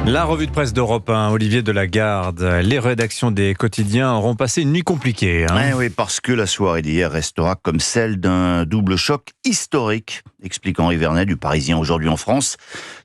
La revue de presse d'Europe 1, Olivier Delagarde. Les rédactions des quotidiens auront passé une nuit compliquée. Oui, parce que la soirée d'hier restera comme celle d'un double choc historique, explique Henri Vernet du Parisien aujourd'hui en France.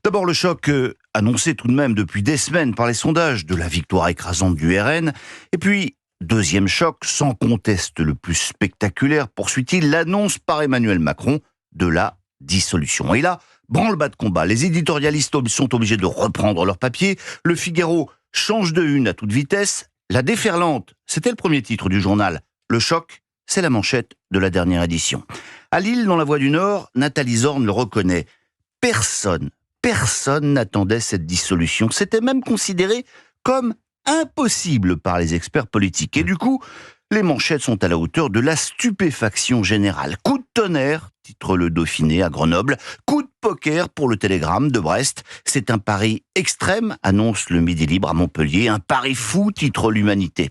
D'abord le choc annoncé tout de même depuis des semaines par les sondages de la victoire écrasante du RN. Et puis, deuxième choc, sans conteste le plus spectaculaire, poursuit-il, l'annonce par Emmanuel Macron de la dissolution. Et là, branle-bas de combat. Les éditorialistes sont obligés de reprendre leur papier. Le Figaro change de une à toute vitesse. La déferlante, c'était le premier titre du journal. Le choc, c'est la manchette de la dernière édition. À Lille, dans la Voix du Nord, Nathalie Zorn le reconnaît. Personne n'attendait cette dissolution. C'était même considéré comme impossible par les experts politiques. Et du coup, les manchettes sont à la hauteur de la stupéfaction générale. Coup de tonnerre, titre le Dauphiné à Grenoble. Coup de poker pour le Télégramme de Brest. C'est un pari extrême, annonce le Midi Libre à Montpellier. Un pari fou, titre l'Humanité.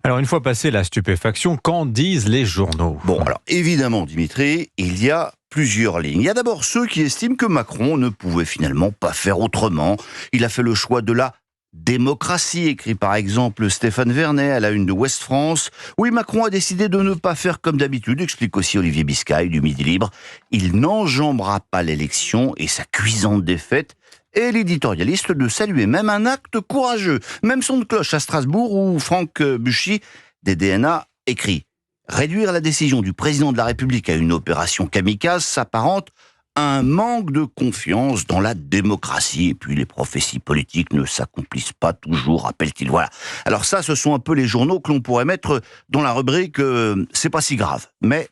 Alors, une fois passée la stupéfaction, qu'en disent les journaux ? Bon, alors, évidemment, Dimitri, il y a plusieurs lignes. Il y a d'abord ceux qui estiment que Macron ne pouvait finalement pas faire autrement. Il a fait le choix de la démocratie, écrit par exemple Stéphane Vernet à la une de Ouest France. Oui, Macron a décidé de ne pas faire comme d'habitude, explique aussi Olivier Biscay du Midi Libre. Il n'enjambera pas l'élection et sa cuisante défaite. Et l'éditorialiste de saluer même un acte courageux. Même son de cloche à Strasbourg où Franck Buchy des DNA écrit « Réduire la décision du président de la République à une opération kamikaze s'apparente un manque de confiance dans la démocratie. Et puis les prophéties politiques ne s'accomplissent pas toujours, rappelle-t-il. » Voilà. Alors ça, ce sont un peu les journaux que l'on pourrait mettre dans la rubrique « c'est pas si grave ». Mais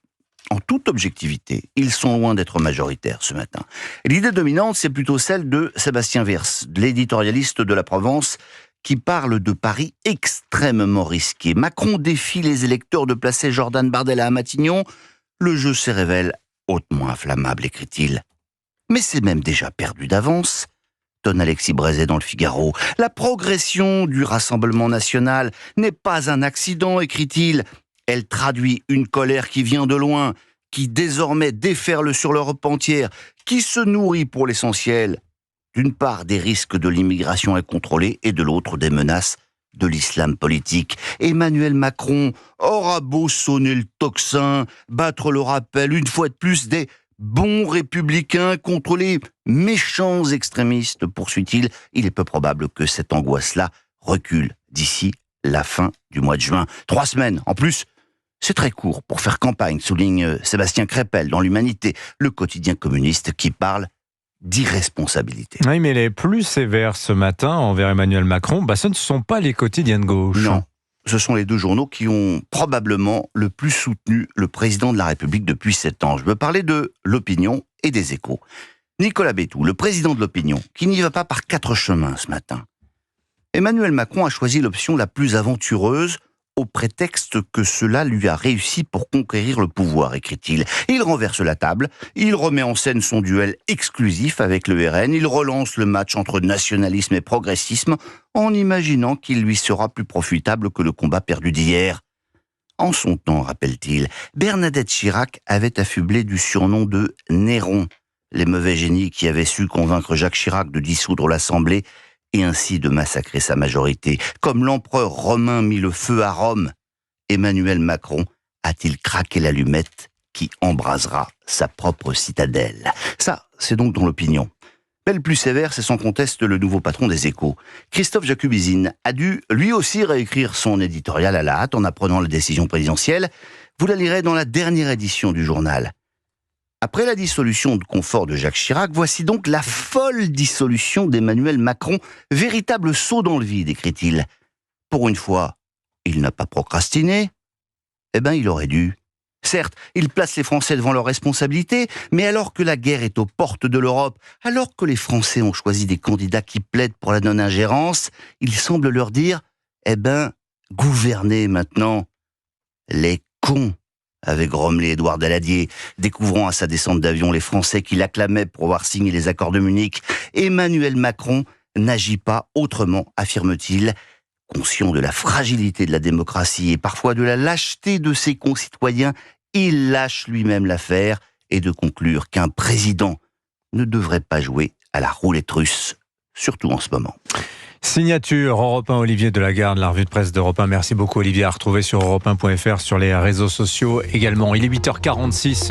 en toute objectivité, ils sont loin d'être majoritaires ce matin. L'idée dominante, c'est plutôt celle de Sébastien Verse, l'éditorialiste de la Provence, qui parle de paris extrêmement risqués. Macron défie les électeurs de placer Jordan Bardella à Matignon. Le jeu se révèle hautement inflammable, écrit-il. Mais c'est même déjà perdu d'avance, tonne Alexis Brézet dans le Figaro. La progression du Rassemblement national n'est pas un accident, écrit-il. Elle traduit une colère qui vient de loin, qui désormais déferle sur l'Europe entière, qui se nourrit pour l'essentiel, d'une part des risques de l'immigration incontrôlée et de l'autre des menaces de l'islam politique. Emmanuel Macron aura beau sonner le tocsin, battre le rappel une fois de plus des bons républicains contre les méchants extrémistes, poursuit-il. Il est peu probable que cette angoisse-là recule d'ici la fin du mois de juin. 3 semaines, en plus, c'est très court pour faire campagne, souligne Sébastien Crépel dans l'Humanité, le quotidien communiste qui parle d'irresponsabilité. Oui, mais les plus sévères ce matin envers Emmanuel Macron, ce ne sont pas les quotidiens de gauche. Non, ce sont les deux journaux qui ont probablement le plus soutenu le président de la République depuis 7 ans. Je veux parler de l'Opinion et des Échos. Nicolas Bétou, le président de l'Opinion, qui n'y va pas par 4 chemins ce matin. Emmanuel Macron a choisi l'option la plus aventureuse au prétexte que cela lui a réussi pour conquérir le pouvoir, écrit-il. Il renverse la table, il remet en scène son duel exclusif avec le RN, il relance le match entre nationalisme et progressisme en imaginant qu'il lui sera plus profitable que le combat perdu d'hier. En son temps, rappelle-t-il, Bernadette Chirac avait affublé du surnom de Néron, les mauvais génies qui avaient su convaincre Jacques Chirac de dissoudre l'Assemblée et ainsi de massacrer sa majorité. Comme l'empereur romain mit le feu à Rome, Emmanuel Macron a-t-il craqué l'allumette qui embrasera sa propre citadelle? Ça, c'est donc dans l'Opinion. Mais le plus sévère, c'est sans conteste le nouveau patron des Échos. Christophe Jacubizine a dû lui aussi réécrire son éditorial à la hâte en apprenant la décision présidentielle. Vous la lirez dans la dernière édition du journal. Après la dissolution de confort de Jacques Chirac, voici donc la folle dissolution d'Emmanuel Macron, véritable saut dans le vide, écrit-il. Pour une fois, il n'a pas procrastiné. Il aurait dû. Certes, il place les Français devant leurs responsabilités, mais alors que la guerre est aux portes de l'Europe, alors que les Français ont choisi des candidats qui plaident pour la non-ingérence, il semble leur dire « gouvernez maintenant, les cons ». Avec grommelé Édouard Daladier, découvrant à sa descente d'avion les Français qui l'acclamaient pour avoir signé les accords de Munich. Emmanuel Macron n'agit pas autrement, affirme-t-il, conscient de la fragilité de la démocratie et parfois de la lâcheté de ses concitoyens. Il lâche lui-même l'affaire et de conclure qu'un président ne devrait pas jouer à la roulette russe surtout en ce moment. Signature Europe 1, Olivier Delagarde, la revue de presse d'Europe 1. Merci beaucoup Olivier, à retrouver sur europe1.fr, sur les réseaux sociaux également. Il est 8h46.